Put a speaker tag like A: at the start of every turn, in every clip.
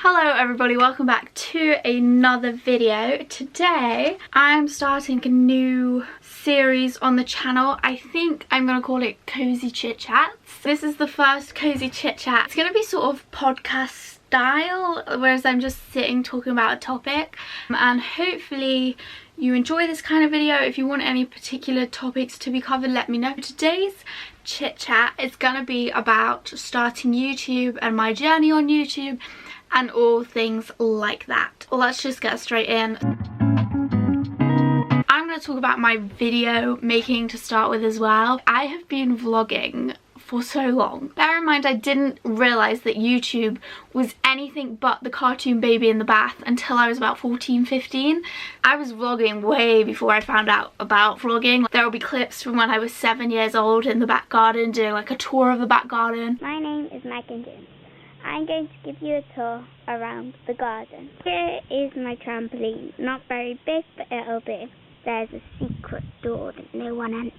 A: Hello everybody, welcome back to another video. Today I'm starting a new series on the channel. I think I'm going to call it Cosy Chit Chats. This is the first Cosy Chit Chat. It's going to be sort of podcast style, whereas I'm just sitting talking about a topic, and hopefully you enjoy this kind of video. If you want any particular topics to be covered, let me know. Today's chit chat is going to be about starting YouTube and my journey on YouTube and all things like that. Well, let's just get straight in. I'm going to talk about my video making to start with as well. I have been vlogging for so long. Bear in mind, I didn't realise that YouTube was anything but the cartoon baby in the bath until I was about 14, 15. I was vlogging way before I found out about vlogging. There will be clips from when I was 7 years old in the back garden, doing like a tour of the back garden.
B: My name is Megan Jones. I'm going to give you a tour around the garden. Here is my trampoline. Not very big, but it'll do. There's a secret door that no one enters.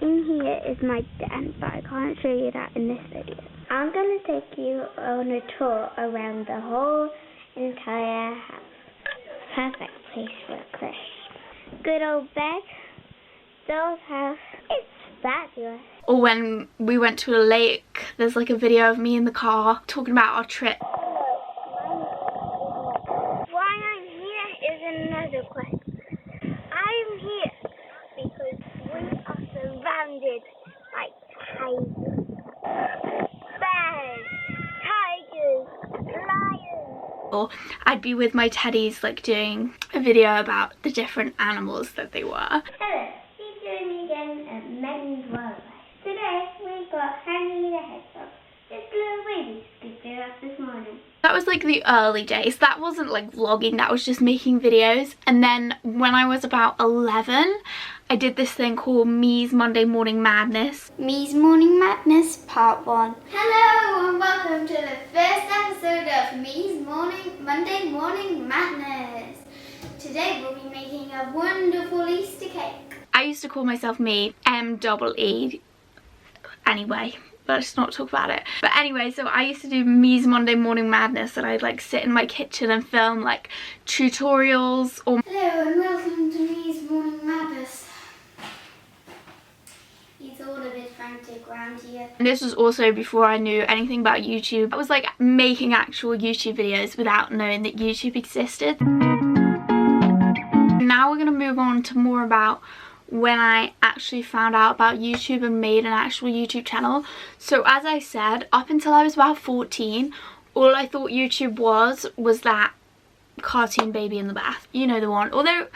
B: In here is my den, but I can't show you that in this video. I'm going to take you on a tour around the whole entire house. Perfect place for a crash. Good old bed. Doll's house. It's fabulous.
A: Or when we went to a lake, there's like a video of me in the car talking about our trip.
B: Why I'm here is another question. I'm here because we are surrounded by tigers, bears, lions.
A: Or I'd be with my teddies like doing a video about the different animals that they were.
B: Hello, it's me again at Megan's Wildlife. Today we got Henry the Hedgehog. This little baby picked it up this morning.
A: That was like the early days. That wasn't like vlogging, that was just making videos. And then when I was about 11, I did this thing called Me's Monday Morning Madness.
B: Me's Morning Madness Part 1.
C: Hello and welcome to the first episode of Me's Monday Morning Madness. Today we'll be making a wonderful Easter cake.
A: I used to call myself Me, M-E-E. Anyway, let's not talk about it. But anyway, so I used to do Me's Monday Morning Madness, and I'd like sit in my kitchen and film like tutorials or...
C: Hello and welcome to Me's Morning Madness. He's all a bit frantic around here.
A: And this was also before I knew anything about YouTube. I was like making actual YouTube videos without knowing that YouTube existed. Now we're going to move on to more about when I actually found out about YouTube and made an actual YouTube channel. So as I said, up until I was about 14, all I thought YouTube was that cartoon baby in the bath. You know the one. Although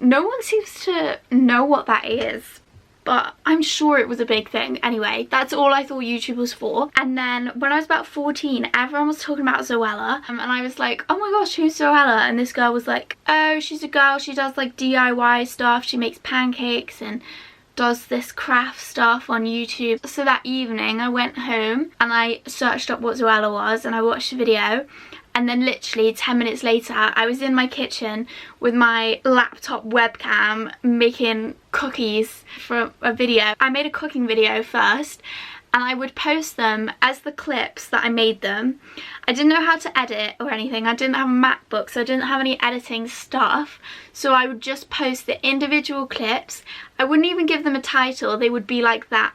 A: no one seems to know what that is, but I'm sure it was a big thing. Anyway, that's all I thought YouTube was for. And then when I was about 14, everyone was talking about Zoella, and I was like, oh my gosh, who's Zoella? And this girl was like, oh, she's a girl, she does like DIY stuff, she makes pancakes and does this craft stuff on YouTube. So that evening I went home and I searched up what Zoella was and I watched a video. And then literally 10 minutes later, I was in my kitchen with my laptop webcam making cookies for a video. I made a cooking video first, and I would post them as the clips that I made them. I didn't know how to edit or anything. I didn't have a MacBook, so I didn't have any editing stuff. So I would just post the individual clips. I wouldn't even give them a title. They would be like that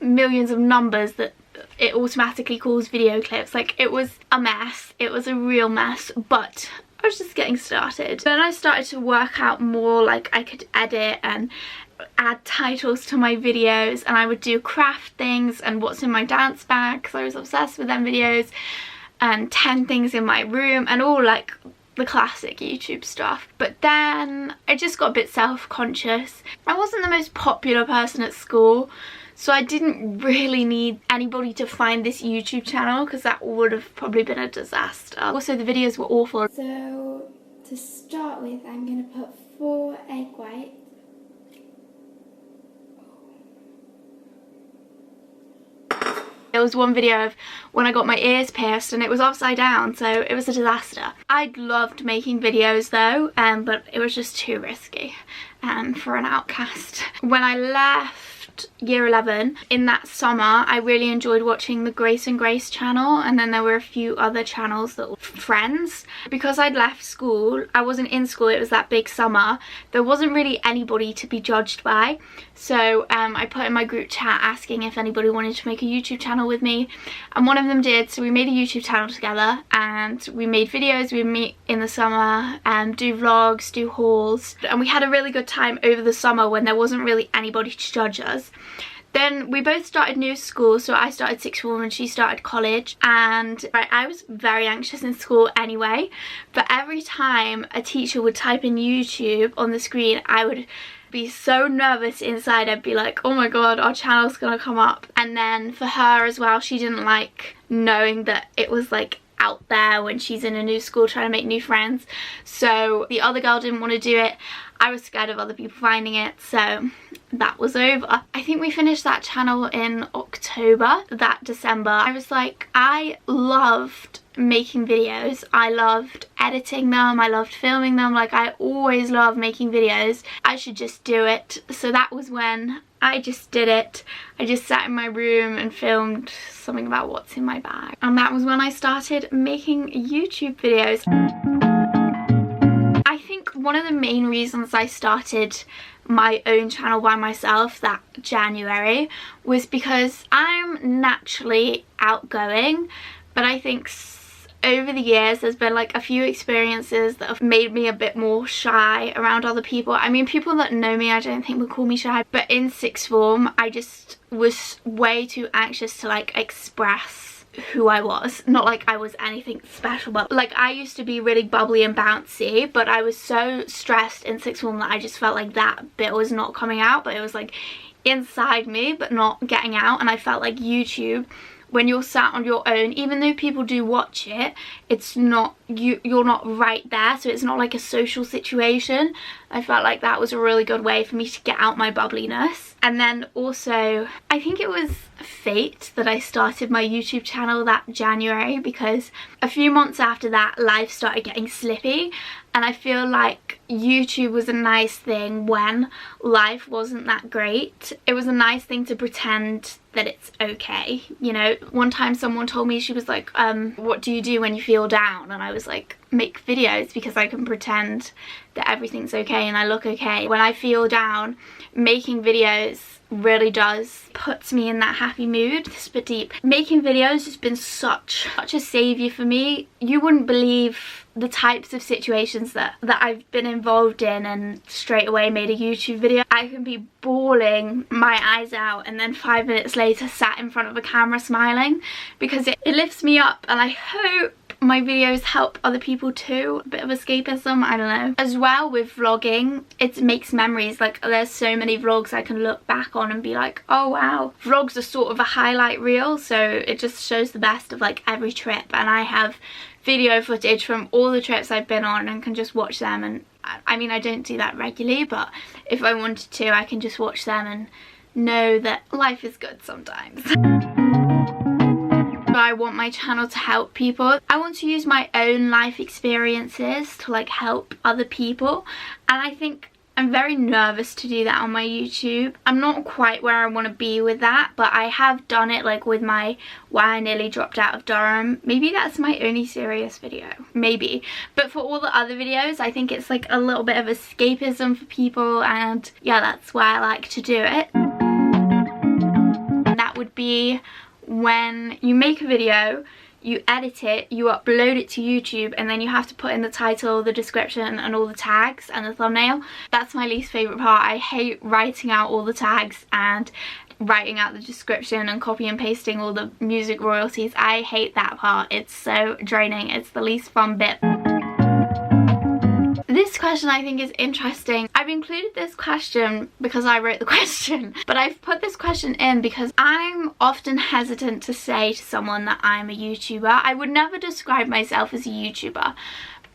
A: millions of numbers that it automatically calls video clips. Like, it was a mess. It was a real mess, but I was just getting started. Then I started to work out more, like I could edit and add titles to my videos, and I would do craft things and what's in my dance bag, because I was obsessed with them videos, and 10 things in my room, and all like the classic YouTube stuff. But then I just got a bit self-conscious. I wasn't the most popular person at school, so I didn't really need anybody to find this YouTube channel, because that would have probably been a disaster. Also, the videos were awful.
C: So to start with, I'm going to put 4 egg whites.
A: There was one video of when I got my ears pierced and it was upside down, so it was a disaster. I loved making videos though, but it was just too risky for an outcast. When I left left year 11, in that summer I really enjoyed watching the Grace and Grace channel, and then there were a few other channels that were friends. Because I'd left school, I wasn't in school, it was that big summer, there wasn't really anybody to be judged by. So I put in my group chat asking if anybody wanted to make a YouTube channel with me, and one of them did. So we made a YouTube channel together and we made videos. We would meet in the summer and do vlogs, do hauls, and we had a really good time over the summer when there wasn't really anybody to judge us. Then we both started new school, so I started sixth form and she started college, and I was very anxious in school anyway, but every time a teacher would type in YouTube on the screen, I would be so nervous inside. I'd be like, oh my god, our channel's gonna come up. And then for her as well, she didn't like knowing that it was like out there when she's in a new school trying to make new friends. So the other girl didn't want to do it. I was scared of other people finding it, so that was over. I think we finished that channel in October, that December. I was like, I loved making videos, I loved editing them, I loved filming them, like I always loved making videos. I should just do it. So that was when I just did it. I just sat in my room and filmed something about what's in my bag, and that was when I started making YouTube videos. I think one of the main reasons I started my own channel by myself that January was because I'm naturally outgoing, but I think over the years there's been like a few experiences that have made me a bit more shy around other people. I mean, people that know me I don't think would call me shy, but in sixth form I just was way too anxious to like express who I was. Not like I was anything special, but like I used to be really bubbly and bouncy, but I was so stressed in sixth form that I just felt like that bit was not coming out, but it was like inside me but not getting out. And I felt like YouTube, when you're sat on your own, even though people do watch it, it's not you're not right there, so it's not like a social situation. I felt like that was a really good way for me to get out my bubbliness. And then also I think it was fate that I started my YouTube channel that January, because a few months after that life started getting slippy, and I feel like YouTube was a nice thing when life wasn't that great. It was a nice thing to pretend that it's okay, you know. One time someone told me, she was like, what do you do when you feel down? And I was like, make videos, because I can pretend that everything's okay and I look okay. When I feel down, making videos really puts me in that happy mood. It's a bit deep. Making videos has been such a savior for me. You wouldn't believe the types of situations that I've been involved in, and straight away made a YouTube video. I can be bawling my eyes out and then 5 minutes later sat in front of a camera smiling, because it lifts me up, and I hope my videos help other people too. A bit of escapism, I don't know. As well with vlogging, it makes memories. Like there's so many vlogs I can look back on and be like, oh wow. Vlogs are sort of a highlight reel, so it just shows the best of like every trip, and I have video footage from all the trips I've been on and can just watch them. And I mean, I don't do that regularly, but if I wanted to, I can just watch them and know that life is good sometimes. I want my channel to help people. I want to use my own life experiences to like help other people, and I think I'm very nervous to do that on my YouTube. I'm not quite where I want to be with that, but I have done it like with my why I nearly dropped out of Durham. Maybe that's my only serious video, maybe. But for all the other videos, I think it's like a little bit of escapism for people, and yeah, that's why I like to do it. And that would be when you make a video, you edit it, you upload it to YouTube, and then you have to put in the title, the description, and all the tags and the thumbnail. That's my least favourite part. I hate writing out all the tags and writing out the description and copy and pasting all the music royalties. I hate that part. It's so draining. It's the least fun bit. This question I think is interesting. I've included this question because I wrote the question, but I've put this question in because I'm often hesitant to say to someone that I'm a YouTuber. I would never describe myself as a YouTuber,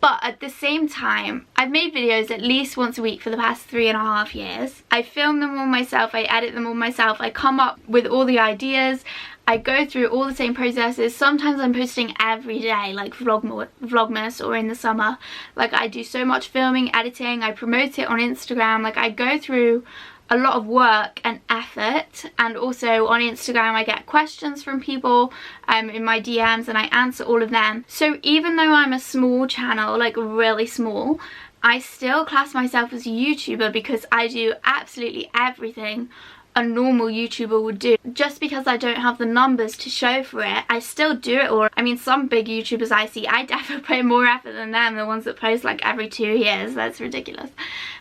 A: but at the same time, I've made videos at least once a week for the past 3.5 years. I film them all myself, I edit them all myself, I come up with all the ideas, I go through all the same processes. Sometimes I'm posting every day, like Vlogmas or in the summer. Like I do so much filming, editing, I promote it on Instagram. Like I go through a lot of work and effort. And also on Instagram I get questions from people in my DMs and I answer all of them. So even though I'm a small channel, like really small, I still class myself as a YouTuber because I do absolutely everything a normal YouTuber would do. Just because I don't have the numbers to show for it, I still do it all. I mean, some big YouTubers I see, I definitely put more effort than them, the ones that post like every 2 years. That's ridiculous.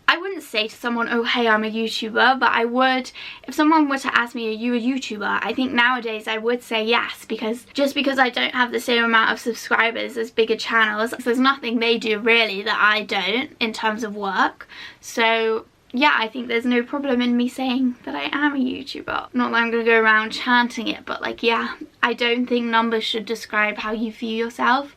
A: I wouldn't say to someone, oh hey, I'm a YouTuber, but I would, if someone were to ask me, are you a YouTuber? I think nowadays I would say yes, because just because I don't have the same amount of subscribers as bigger channels, there's nothing they do really that I don't in terms of work. So yeah, I think there's no problem in me saying that I am a YouTuber. Not that I'm gonna go around chanting it, but like, yeah, I don't think numbers should describe how you view yourself.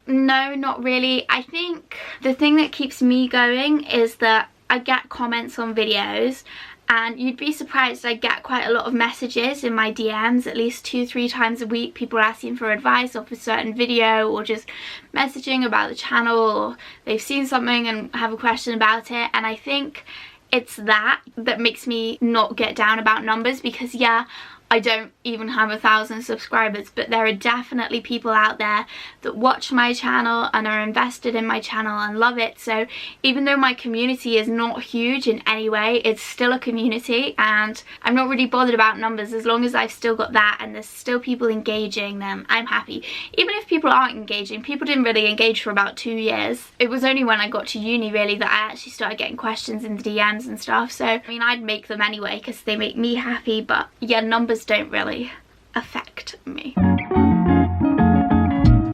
A: No, not really. I think the thing that keeps me going is that I get comments on videos, and you'd be surprised, I get quite a lot of messages in my DMs, at least 2-3 times a week, people asking for advice off a certain video, or just messaging about the channel, or they've seen something and have a question about it. And I think it's that makes me not get down about numbers, because yeah, I don't even have 1,000 subscribers, but there are definitely people out there that watch my channel and are invested in my channel and love it. So even though my community is not huge in any way, it's still a community, and I'm not really bothered about numbers. As long as I've still got that and there's still people engaging, then I'm happy. Even if people aren't engaging, people didn't really engage for about 2 years. It was only when I got to uni really that I actually started getting questions in the DMs and stuff. So I mean, I'd make them anyway because they make me happy, but yeah, numbers don't really affect me.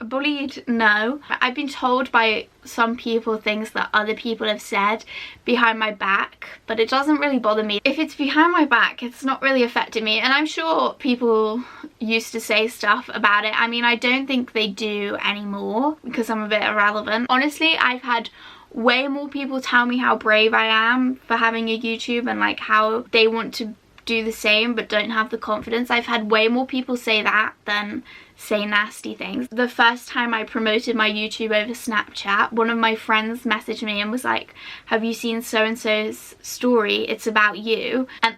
A: Bullied? No. I've been told by some people things that other people have said behind my back, but it doesn't really bother me. If it's behind my back, it's not really affected me, and I'm sure people used to say stuff about it. I mean, I don't think they do anymore because I'm a bit irrelevant. Honestly, I've had way more people tell me how brave I am for having a YouTube and like how they want to do the same but don't have the confidence. I've had way more people say that than say nasty things. The first time I promoted my YouTube over Snapchat, one of my friends messaged me and was like, have you seen so-and-so's story? It's about you. And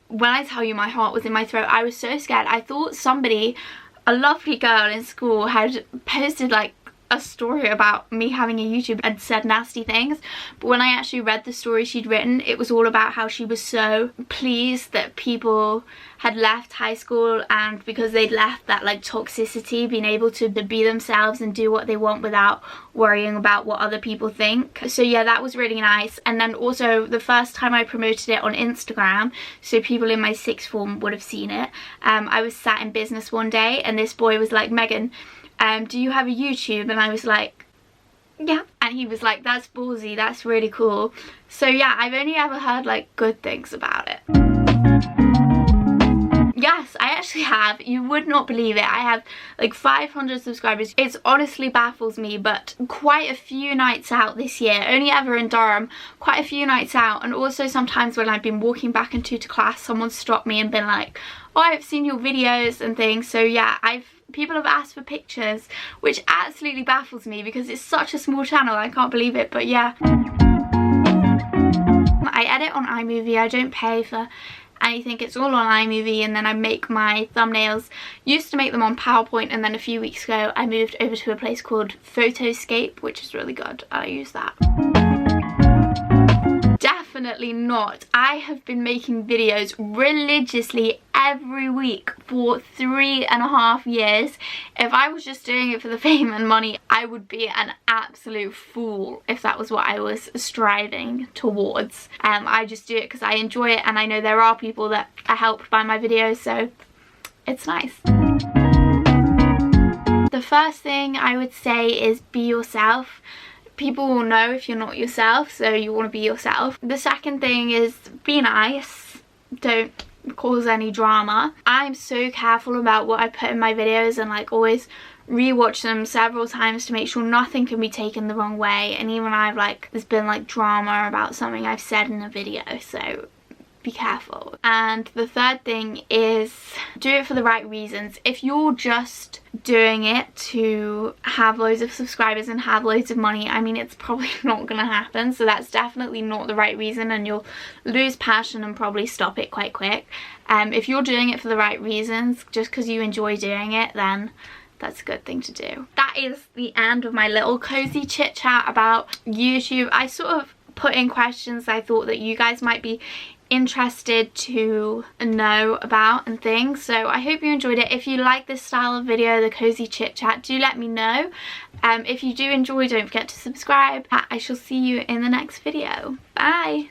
A: when I tell you my heart was in my throat, I was so scared. I thought somebody, a lovely girl in school, had posted like a story about me having a YouTube and said nasty things, but when I actually read the story she'd written, it was all about how she was so pleased that people had left high school, and because they'd left that like toxicity, being able to be themselves and do what they want without worrying about what other people think. So yeah, that was really nice. And then also the first time I promoted it on Instagram, so people in my sixth form would have seen it, I was sat in business one day and this boy was like, Megan, do you have a YouTube? And I was like, yeah. And he was like, that's ballsy, that's really cool. So yeah, I've only ever heard like good things about it. Yes, I actually have. You would not believe it. I have like 500 subscribers. It honestly baffles me, but quite a few nights out this year, only ever in Durham, quite a few nights out, and also sometimes when I've been walking back into class, someone stopped me and been like, oh, I've seen your videos and things. So yeah, people have asked for pictures, which absolutely baffles me because it's such a small channel. I can't believe it, but yeah. I edit on iMovie. I don't pay for anything. It's all on iMovie, and then I make my thumbnails. Used to make them on PowerPoint, and then a few weeks ago I moved over to a place called Photoscape, which is really good. I use that. Definitely not. I have been making videos religiously every week for 3.5 years. If I was just doing it for the fame and money, I would be an absolute fool if that was what I was striving towards. I just do it because I enjoy it, and I know there are people that are helped by my videos, so it's nice. The first thing I would say is be yourself. People will know if you're not yourself, so you want to be yourself. The second thing is be nice. Don't cause any drama. I'm so careful about what I put in my videos, and like always rewatch them several times to make sure nothing can be taken the wrong way. And even there's been like drama about something I've said in a video, so be careful. And the third thing is do it for the right reasons. If you're just doing it to have loads of subscribers and have loads of money, I mean, it's probably not gonna happen. So that's definitely not the right reason, and you'll lose passion and probably stop it quite quick. If you're doing it for the right reasons, just because you enjoy doing it, then that's a good thing to do. That is the end of my little cozy chit chat about YouTube. I sort of put in questions I thought that you guys might be interested to know about and things. So I hope you enjoyed it. If you like this style of video, the cozy chit chat, do let me know. If you do enjoy, don't forget to subscribe. I shall see you in the next video. Bye.